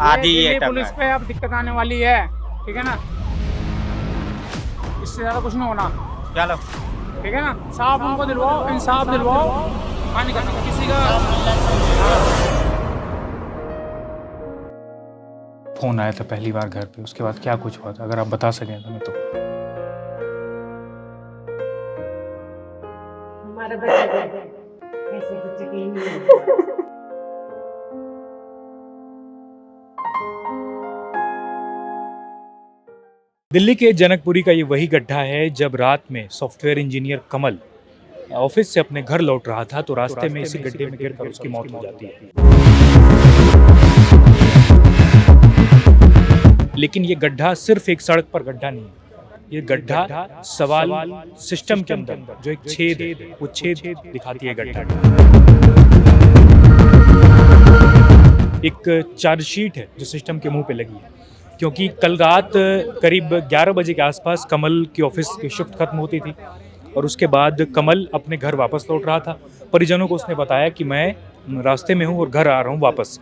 आधी ये दिल्ली टप पुलिस है। पे अब दिक्कत आने वाली है, ठीक है ना। इससे ज्यादा कुछ नहीं होना, चलो ठीक है ना। साफ हमको दिलवाओ, इंसाफ दिलवाओ, पानी का किसी का। फ़ोन आया था पहली बार घर पे, उसके बाद क्या कुछ हुआ था, अगर आप बता सकें हमें तो। हमारा बच्चा है, ऐसे बच्चे के लिए नहीं है। दिल्ली के जनकपुरी का ये वही गड्ढा है जब रात में सॉफ्टवेयर इंजीनियर कमल ऑफिस से अपने घर लौट रहा था तो रास्ते में इसी गड्ढे में गिरकर उसकी मौत हो जाती है। लेकिन ये गड्ढा सिर्फ एक सड़क पर गड्ढा नहीं है, ये गड्ढा सवाल सिस्टम के अंदर जो एक छेद है, वो छेद दिखाती है गड्ढा। एक चार्जशीट है जो सिस्टम के मुंह पे लगी है, क्योंकि कल रात करीब 11 बजे के आसपास कमल की ऑफिस की शिफ्ट खत्म होती थी और उसके बाद कमल अपने घर वापस लौट रहा था। परिजनों को उसने बताया कि मैं रास्ते में हूँ और घर आ रहा हूँ वापस।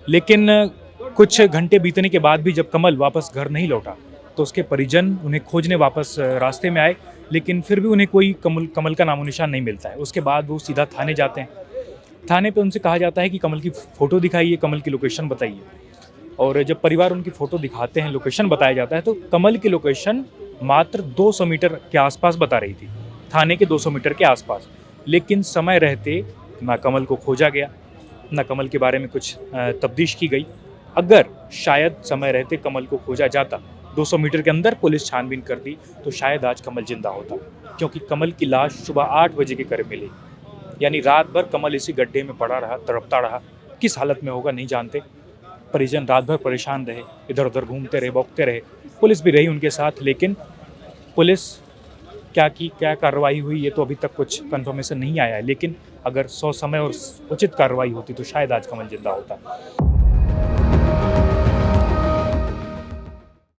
लेकिन कुछ घंटे बीतने के बाद भी जब कमल वापस घर नहीं लौटा तो उसके परिजन उन्हें खोजने वापस रास्ते में आए, लेकिन फिर भी उन्हें कोई कमल का नामो निशान नहीं मिलता है। उसके बाद वो सीधा थाने जाते हैं। थाने पे उनसे कहा जाता है कि कमल की फ़ोटो दिखाइए, कमल की लोकेशन बताइए। और जब परिवार उनकी फ़ोटो दिखाते हैं, लोकेशन बताया जाता है, तो कमल की लोकेशन मात्र 200 मीटर के आसपास बता रही थी, थाने के 200 मीटर के आसपास। लेकिन समय रहते ना कमल को खोजा गया, ना कमल के बारे में कुछ तफ्तीश की गई। अगर शायद समय रहते कमल को खोजा जाता, 200 मीटर के अंदर पुलिस छानबीन करती, तो शायद आज कमल जिंदा होता, क्योंकि कमल की लाश सुबह 8 बजे के करीब मिली। यानी रात भर कमल इसी गड्ढे में पड़ा रहा, तड़पता रहा। किस हालत में होगा नहीं जानते। परिजन रात भर परेशान रहे, इधर उधर घूमते रहे, बौखते रहे। पुलिस भी रही उनके साथ, लेकिन पुलिस क्या कार्रवाई हुई ये तो अभी तक कुछ कंफर्मेशन नहीं आया है। लेकिन अगर 100 समय और उचित कार्रवाई होती तो शायद आज कमल जिंदा होता।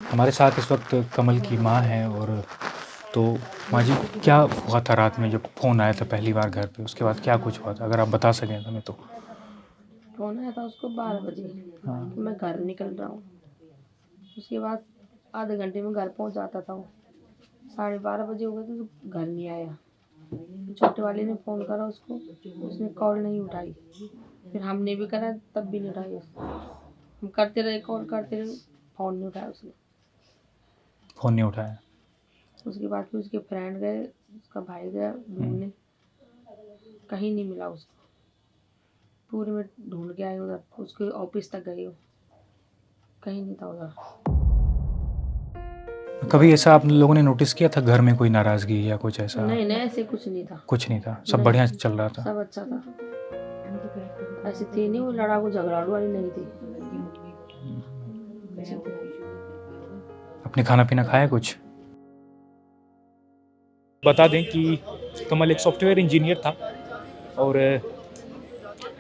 हमारे साथ इस वक्त कमल की माँ है। और तो माँ जी, क्या हुआ था रात में जब फ़ोन आया था पहली बार घर पे, उसके बाद क्या कुछ हुआ था, अगर आप बता सकें हमें तो। फोन आया था उसको 12 बजे कि मैं घर निकल रहा हूँ। उसके बाद आधे घंटे में घर पहुँच जाता था वो। 12:30 बजे हो गए तो घर नहीं आया। छोटे वाले ने फ़ोन करा उसको, उसने कॉल नहीं उठाई। फिर हमने भी करा तब भी नहीं उठाई उसने। हम करते रहे, कॉल करते रहे, फ़ोन नहीं उठाया उसने। फ़ोन नहीं उठाया। उसके बाद फिर उसके फ्रेंड गए, उसका भाई गया ढूंढने, कहीं नहीं मिला उसको। पूरे में ढूंढ के आए, उधर उसके ऑफिस तक गए, कहीं नहीं था उधर। कभी ऐसा आप लोगों ने नोटिस किया था घर में कोई नाराज़गी या कुछ ऐसा? नहीं नहीं, ऐसे कुछ नहीं था। कुछ नहीं था, सब नहीं। बढ़िया चल रहा था। सब अच्छा था, ऐसी थी नहीं वो लड़ाकू झगड़ालू वाली नहीं थी। अपने खाना पीना खाया कुछ? बता दें कि कमल एक सॉफ्टवेयर इंजीनियर था और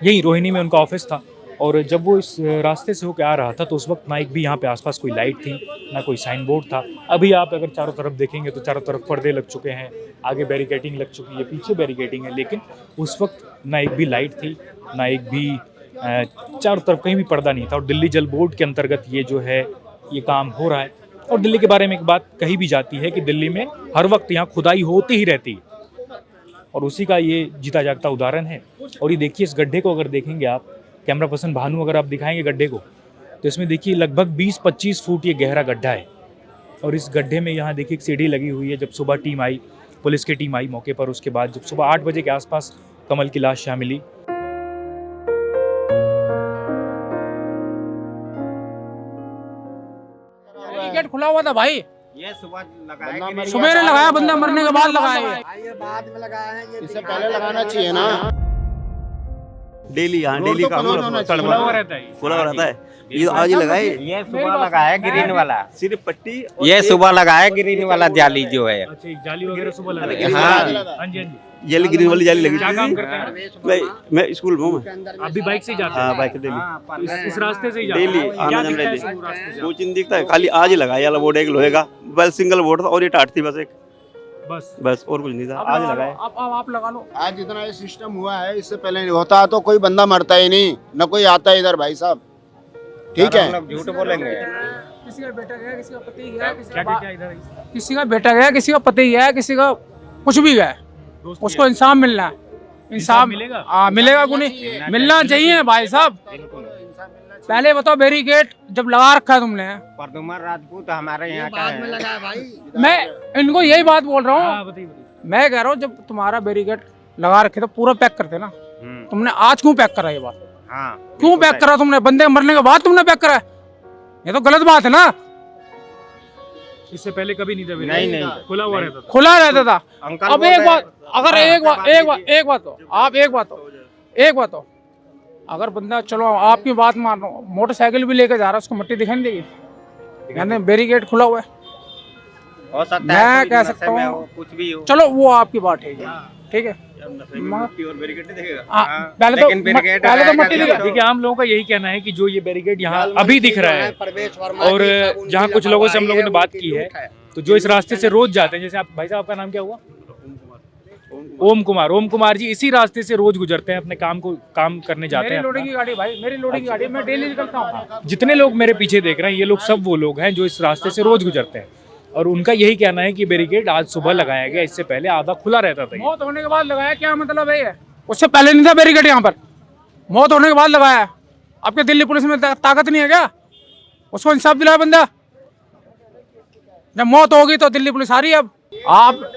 यही रोहिणी में उनका ऑफिस था। और जब वो इस रास्ते से होकर आ रहा था तो उस वक्त ना एक भी यहाँ पे आसपास कोई लाइट थी, ना कोई साइन बोर्ड था। अभी आप अगर चारों तरफ देखेंगे तो चारों तरफ पर्दे लग चुके हैं, आगे बैरिकेडिंग लग चुकी है, पीछे बैरिकेडिंग है। लेकिन उस वक्त ना एक भी लाइट थी, ना एक भी चारों तरफ कहीं भी पर्दा नहीं था। और दिल्ली जल बोर्ड के अंतर्गत ये जो है ये काम हो रहा है। और दिल्ली के बारे में एक बात कही भी जाती है कि दिल्ली में हर वक्त यहाँ खुदाई होती ही रहती है, और उसी का ये जीता जागता उदाहरण है। और ये देखिए, इस गड्ढे को अगर देखेंगे आप, कैमरा पर्सन भानु अगर आप दिखाएंगे गड्ढे को, तो इसमें देखिए लगभग 20-25 फुट ये गहरा गड्ढा है। और इस गड्ढे में यहाँ देखिए एक सीढ़ी लगी हुई है। जब सुबह टीम आई, पुलिस की टीम आई मौके पर, उसके बाद जब सुबह 8 बजे के आसपास कमल की लाश यहाँ मिली। गेट खुला हुआ था भाई, ये सुबह लगाया, सुबह लगाया, बंदा मरने के बाद लगाया। ये बाद में लगाया है, ये इससे पहले लगाना चाहिए ना। डेली, हाँ डेली काम खुला हुआ रहता है। खुला रहता है। ये आज ही लगाए, ये सुबह लगाया ग्रीन वाला, सिर्फ पट्टी। ये सुबह लगाया ग्रीन वाला जाली जो है। अच्छा, जाली वगैरह सुबह लगा? हाँ। हाँ जी, हाँ जी। जाली, ग्रीन वाली जाली लगी क्या काम थी। करते हैं? मैं स्कूल में हूँ। आप भी बाइक से ही जाते हैं? हाँ, बाइक से डेली, इस रास्ते से ही जाते हैं? डेली क्या आना दिखता है जाना इस रास्ते से? दो चीज दिखता है खाली। आज ही लगाया वाला बोर्ड, एक लोहे का, बस सिंगल बोर्ड था और ये टाट थी बस एक। बस और कुछ नहीं था, आज लगा है। आप लगा लो। आज जितना ये सिस्टम हुआ है इससे पहले नहीं होता तो कोई बंदा मरता ही नहीं, न कोई आता इधर भाई साहब। ठीक सर, है, हम लोग झूठ बोलेंगे। किसी का बेटा गया, किसी का पति गया, क्या इधर किसी का बेटा गया, किसी का पति गया, किसी का कुछ भी गया, उसको इंसाफ मिलना है। इंसाफ मिलेगा? हाँ मिलेगा, क्यों नहीं मिलना चाहिए भाई साहब। पहले बताओ बैरिकेड जब लगा रखा है तुमने, परदुमन राजपूत हमारे यहाँ का बाद में है। लगा है भाई। मैं इनको यही बात बोल रहा हूँ। बताइए। मैं कह रहा हूँ जब तुम्हारा बैरिकेड लगा रखे तो पूरा पैक करते ना, तुमने आज क्यों पैक करा ये बात? हाँ, क्यों पैक करा तुमने? बंदे मरने के बाद तुमने पैक करा है, ये तो गलत बात है ना। इससे पहले कभी नहीं था नहीं खुला हुआ रहता था। खुला रहता था। अंकल अब बोल एक रहे बात, हैं, अगर हाँ, एक बात बात एक बात हो, अगर बंदा चलो आपकी बात मान लो मोटरसाइकिल भी लेके जा रहा है, उसको मिट्टी दिखाई नहीं देगी? यानी बैरिकेड खुला हुआ है। हो सकता मैं है कोई कह नशे सकता में हूँ। हो, कुछ भी हो। चलो वो आपकी बात है, ठीक है। और बैरिकेड नहीं देखेगा। हाँ, पहले तो लेकिन बैरिकेड पहले तो आएगा मट्टी जब दिखा। तो- देखिए आम लोगों का यही कहना है कि जो ये बैरिकेड यहाँ अभी दिख रहा है, प्रवेश वर्मा और जी, सब उनकी जहाँ कुछ लोगों से हम लोगों ने बात लापरवाही की है, है, तो जो इस रास्ते से रोज जाते हैं, जैसे आप भाई साहब, आपका नाम क्या हुआ? ओम कुमार जी इसी रास्ते से रोज गुजरते हैं, अपने काम करने जाते मेरी हैं लोडिंग अपना। की गाड़ी भाई, मेरी लोडिंग की गाड़ी, मैं डेली निकलता हूँ। जितने लोग मेरे पीछे देख रहे हैं, ये लोग सब वो लोग हैं जो इस रास्ते से रोज गुजरते हैं, और उनका यही कहना है कि बैरिकेड आज सुबह लगाया गया, इससे पहले आधा खुला रहता था ये। मौत होने के बाद लगाया, क्या मतलब है ये? उससे पहले नहीं था बैरिकेड यहाँ पर, मौत होने के बाद लगाया है। आपके दिल्ली पुलिस में ताकत नहीं है क्या? उसको इंसाफ दिलाया बंदा। जब मौत होगी तो दिल्ली पुलिस आ रही है। अब आप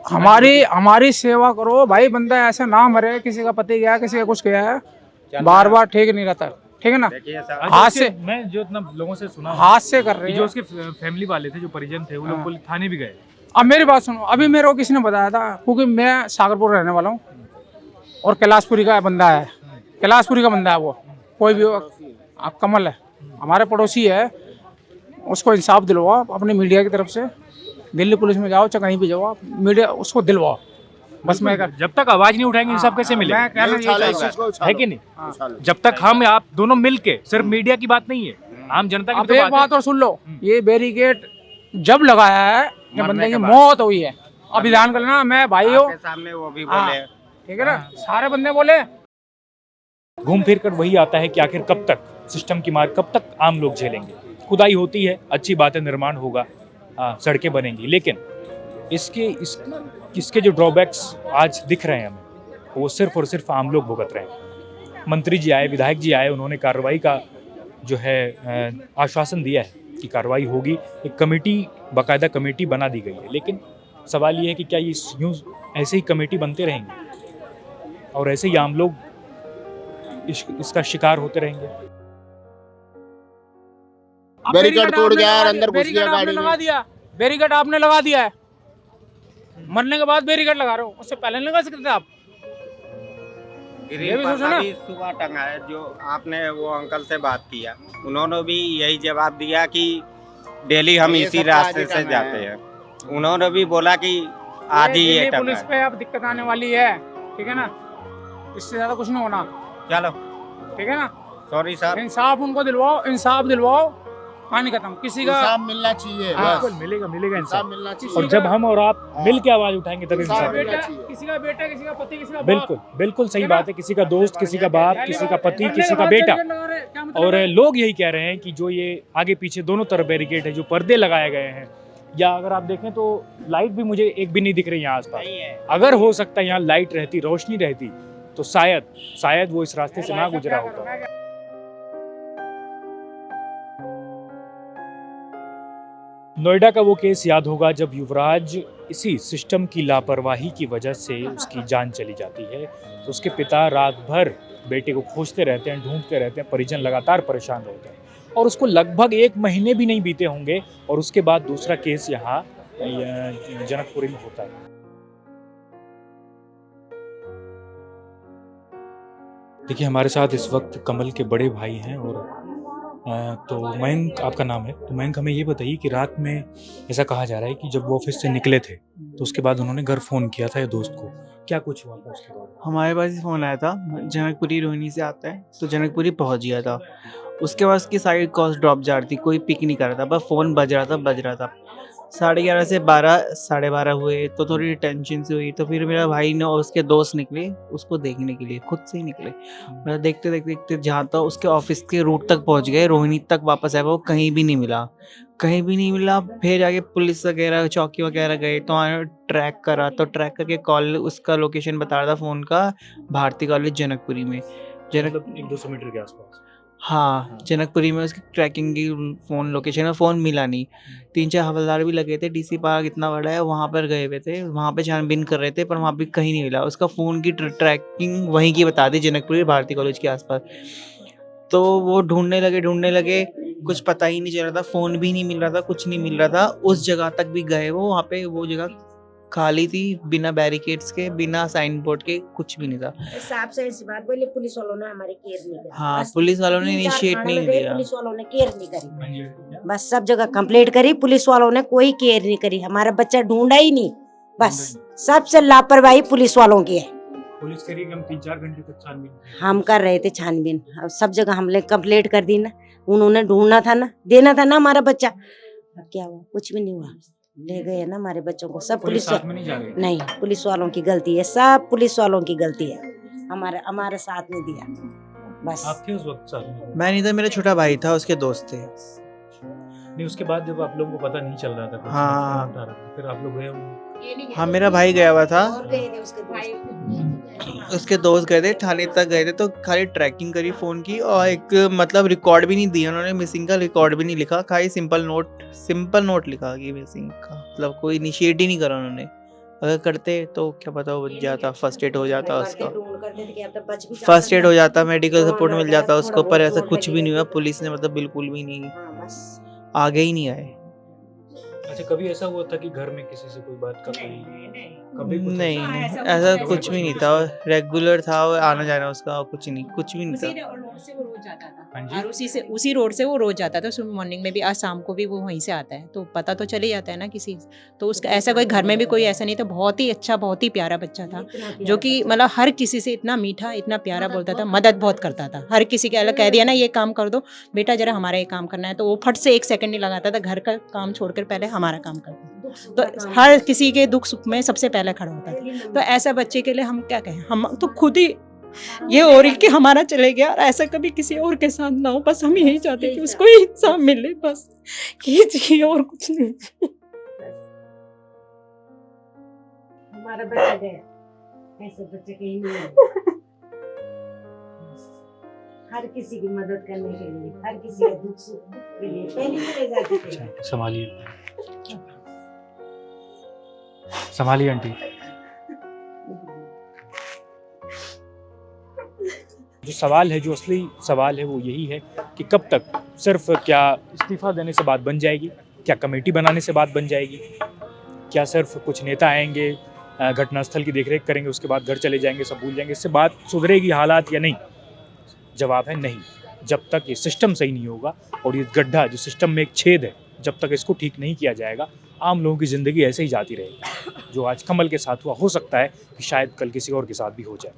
हमारी सेवा करो भाई, बंदा ऐसे ना मरे, किसी का पति गया, किसी का कुछ गया है, बार बार ठीक नहीं रहता, ठीक है ना। देखिए सर, हाथ से मैं जो इतना लोगों से सुना, हाथ से कर रही जो है। उसके फैमिली वाले थे, जो परिजन थे, वो लोग पुलिस थाने भी गए। अब मेरी बात सुनो, अभी मेरे को किसी ने बताया था, क्योंकि मैं सागरपुर रहने वाला हूँ और कैलाशपुरी का बंदा है, कैलाशपुरी का बंदा है वो, कोई भी हो, कमल है, हमारे पड़ोसी है, उसको इंसाफ दिलवाओ अपने मीडिया की तरफ से। दिल्ली पुलिस में जाओ चाहे कहीं भी जाओ, आप मीडिया उसको दिलवाओ। बस मैं जब तक आवाज नहीं उठाएंगे इंसाफ कैसे मिलेगा? मैं कहना ये उछालो, इस चाहता चीज को है उछालो। कि नहीं? जब तक हम आप दोनों मिलके, सिर्फ मीडिया की बात नहीं है, आम जनता की अब तो एक बात बात और सुन लो, ये बैरिकेड जब लगाया है जब मरने बंदे की के बाद। मौत हुई है, अब ध्यान कर लेना, मैं भाई हो, आपके सामने वो भी हाँ। बोले। ठीक है ना, सारे बंदे बोले। घूम फिर कर वही आता है कि आखिर कब तक सिस्टम की मार, कब तक आम लोग झेलेंगे? खुदाई होती है, अच्छी बात है, निर्माण होगा, सड़कें बनेंगी, लेकिन इसके जो ड्रॉबैक्स आज दिख रहे हैं हमें, वो सिर्फ और सिर्फ आम लोग भुगत रहे हैं। मंत्री जी आए, विधायक जी आए, उन्होंने कार्रवाई का जो है आश्वासन दिया है कि कार्रवाई होगी, एक कमेटी, बाकायदा कमेटी बना दी गई है, लेकिन सवाल ये है कि क्या ये यूँ ऐसे ही कमेटी बनते रहेंगे और ऐसे ही आम लोग इसका शिकार होते रहेंगे? बैरिकेड तोड़ गया और अंदर घुस गया गाड़ी में। लगा दिया बैरिकेड, आपने लगा दिया है, मरने के बाद बैरिकेड लगा रहे हो, उससे पहले नहीं लगा सकते थे आप? ये ग्रीन भी पर सोचो ना। अभी सुबह टंगा है, जो आपने वो अंकल से बात किया, उन्होंने भी यही जवाब दिया कि डेली हम ये इसी सब रास्ते आज ही से टंगा जाते है। हैं। उन्होंने भी बोला कि आज ही ये दिल्ली टंगा पुलिस है। पे अब दिक्कत आने वाली है, ठीक है ना, इससे ज्यादा कुछ नहीं होना, चलो, ठीक है ना। Sorry sir. इंसाफ उनको दिलवाओ, इंसाफ दिलवाओ, कहानी खत्म। किसी का इंसाफ मिलना चाहिए, बिल्कुल बस मिलेगा इंसाफ इंसाफ। मिलना चाहिए। और जब हम और आप मिल के आवाज उठाएंगे तब इंसाफ इंसाफ मिलना मिलेगा। चाहिए। किसी का बेटा, किसी का पति, किसी का बाप। बिल्कुल बिल्कुल सही बात है, किसी का दोस्त, किसी का बाप, किसी का पति, मरने किसी के का बाद बेटा। बैरिकेड लगा रहे हैं, क्या मतलब और है? लोग यही कह रहे हैं कि जो ये आगे पीछे दोनों तरफ बैरिकेड है, जो पर्दे लगाए गए हैं, या अगर आप देखें तो लाइट भी मुझे एक भी नहीं दिख रही यहाँ आसपास। अगर हो सकता है यहाँ लाइट रहती, रोशनी रहती, तो शायद वो इस रास्ते से ना गुजरा होता। नोएडा का वो केस याद होगा जब युवराज इसी सिस्टम की लापरवाही की वजह से उसकी जान चली जाती है, तो उसके पिता रात भर बेटे को खोजते रहते हैं, ढूंढते रहते हैं, परिजन लगातार परेशान होते हैं, और उसको लगभग 1 महीने भी नहीं बीते होंगे और उसके बाद दूसरा केस यहाँ जनकपुरी में होता है। देखिए हमारे साथ इस वक्त कमल के बड़े भाई हैं, और तो मयंक आपका नाम है। तो मयंक हमें ये बताइए कि रात में ऐसा कहा जा रहा है कि जब वो ऑफिस से निकले थे तो उसके बाद उन्होंने घर फ़ोन किया था या दोस्त को, क्या कुछ हुआ था उसके बाद? हमारे पास ही फ़ोन आया था, जनकपुरी रोहिणी से आता है, तो जनकपुरी पहुंच गया था। उसके बाद उसकी साइड कॉल्स ड्रॉप जा रही थी, कोई पिक नहीं कर रहा था, बस फ़ोन बज रहा था। 11:30 से 12 12:30 हुए तो थोड़ी टेंशन से हुई, तो फिर मेरा भाई ने और उसके दोस्त निकले उसको देखने के लिए, खुद से ही निकले। मतलब देखते देखते देखते जहाँ तक उसके ऑफिस के रूट तक पहुँच गए, रोहिणी तक वापस आए, वो कहीं भी नहीं मिला, कहीं भी नहीं मिला। फिर जाके पुलिस वगैरह चौकी वगैरह गए तो वहाँ ट्रैक करा, तो ट्रैक करके कॉल उसका लोकेशन बता रहा था फ़ोन का, भारती कॉलेज जनकपुरी में। मतलब 100-200 मीटर के आसपास। हाँ, जनकपुरी में उसकी ट्रैकिंग की फ़ोन लोकेशन में, फ़ोन मिला नहीं। 3-4 हवलदार भी लगे थे, डीसी पार्क इतना बड़ा है, वहाँ पर गए हुए थे, वहाँ पे छानबीन कर रहे थे, पर वहाँ भी कहीं नहीं मिला। उसका फ़ोन की ट्रैकिंग वहीं की बता दी, जनकपुरी भारती कॉलेज के आसपास। तो वो ढूंढने लगे, कुछ पता ही नहीं चल रहा था, फ़ोन भी नहीं मिल रहा था, कुछ नहीं मिल रहा था। उस जगह तक भी गए वो, वहाँ पे वो जगह खाली थी, बिना बैरिकेड्स के, बिना साइन बोर्ड के, कुछ भी नहीं था। साहब से ऐसी बात बोले, पुलिस वालों ने हमारे केयर नहीं करी। हाँ, बस पुलिस वालों ने 3-4 इनिशिएट थाने नहीं में गए, दिया। पुलिस वालों ने केयर नहीं करी। बस सब जगह कंप्लेंट करी, पुलिस वालों ने कोई केयर नहीं करी, हमारा बच्चा ढूंढा ही नहीं। बस सबसे लापरवाही पुलिस वालों की है। पुलिस कह रही है कि हम 3-4 घंटे तक छानबीन हम कर रहे थे छानबीन, अब सब जगह हमने कंप्लेंट कर दी ना, उन्होंने ढूंढना था ना, देना था ना हमारा बच्चा। अब क्या हुआ? कुछ भी नहीं हुआ, ले गए ना हमारे बच्चों को। सब पुलिस साथ में नहीं जा रही? नहीं, पुलिस वालों की गलती है, सब पुलिस वालों की गलती है, हमारे साथ नहीं दिया। बस आप थे उस वक्त साथ में? मैं नहीं था, मेरा छोटा भाई था, उसके दोस्त थे। नहीं, उसके बाद जब आप लोगों को पता नहीं चल रहा था कुछ, हाँ। फोन उठा रहा था, फिर आप लोग गए होंगे। हाँ, मेरा भाई गया हुआ था, और गए थे उसके दोस्त। उसके दोस्त गए थे, थाने तक गए थे, तो खाली ट्रैकिंग करी फ़ोन की, और एक मतलब रिकॉर्ड भी नहीं दिया उन्होंने, मिसिंग का रिकॉर्ड भी नहीं लिखा, खाली सिंपल नोट लिखा कि मिसिंग का, मतलब कोई इनिशिएट ही नहीं करा उन्होंने। अगर करते तो क्या पता हो जाता, फर्स्ट एड हो जाता उसका, फर्स्ट एड हो जाता, मेडिकल सपोर्ट मिल जाता उसको, पर ऐसा कुछ भी नहीं हुआ। पुलिस ने मतलब बिल्कुल भी नहीं, आगे ही नहीं आए। अच्छा, कभी ऐसा हुआ था कि घर में किसी से कोई बात का कभी कुछ नहीं, ऐसा? ऐसा कुछ भी नहीं था, रेगुलर था, आना जाना उसका, कुछ नहीं, कुछ भी नहीं उसी था। रोड से वो रोज जाता था, हाँ जी? और उसी रोड से वो रोज जाता था, सुबह मॉर्निंग में भी, आज शाम को भी वो वहीं से आता है, तो पता तो चल ही जाता है ना किसी। तो उसका ऐसा कोई घर में भी कोई ऐसा नहीं था, बहुत ही अच्छा, बहुत ही प्यारा बच्चा था, जो कि मतलब हर किसी से इतना मीठा, इतना प्यारा बोलता था, मदद बहुत करता था हर किसी के। अलग कह दिया ना ये काम कर दो बेटा, जरा हमारा ये काम करना है, तो वो फट से 1 सेकंड नहीं लगाता था, घर का काम छोड़कर पहले हमारा काम करता। तो हर किसी के दुख सुख में सबसे पहले खड़ा होता था। तो ऐसा बच्चे के लिए हम क्या कहें, हम तो खुद ही ये हो रही कि हमारा चले गया, और ऐसा कभी किसी और के साथ ना हो। बस हम यही चाहते कि उसको ही इंसाफ मिले, बस ये चाहिए और कुछ नहीं। हमारा बच्चा गया, ऐसे बच्चे कहीं नहीं है। हर किसी की मदद करने के लिए, हर किसी के दुख सुख के लिए पहले चले जाते थे। संभालिए आंटी। जो सवाल है, जो असली सवाल है वो यही है कि कब तक सिर्फ क्या इस्तीफा देने से बात बन जाएगी, क्या कमेटी बनाने से बात बन जाएगी, क्या सिर्फ कुछ नेता आएंगे, घटनास्थल की देखरेख करेंगे, उसके बाद घर चले जाएंगे, सब भूल जाएंगे, इससे बात सुधरेगी हालात या नहीं? जवाब है नहीं। जब तक ये सिस्टम सही नहीं होगा, और ये गड्ढा जो सिस्टम में एक छेद है, जब तक इसको ठीक नहीं किया जाएगा, आम लोगों की ज़िंदगी ऐसे ही जाती रहेगी। जो आज कमल के साथ हुआ, हो सकता है कि शायद कल किसी और के साथ भी हो जाए।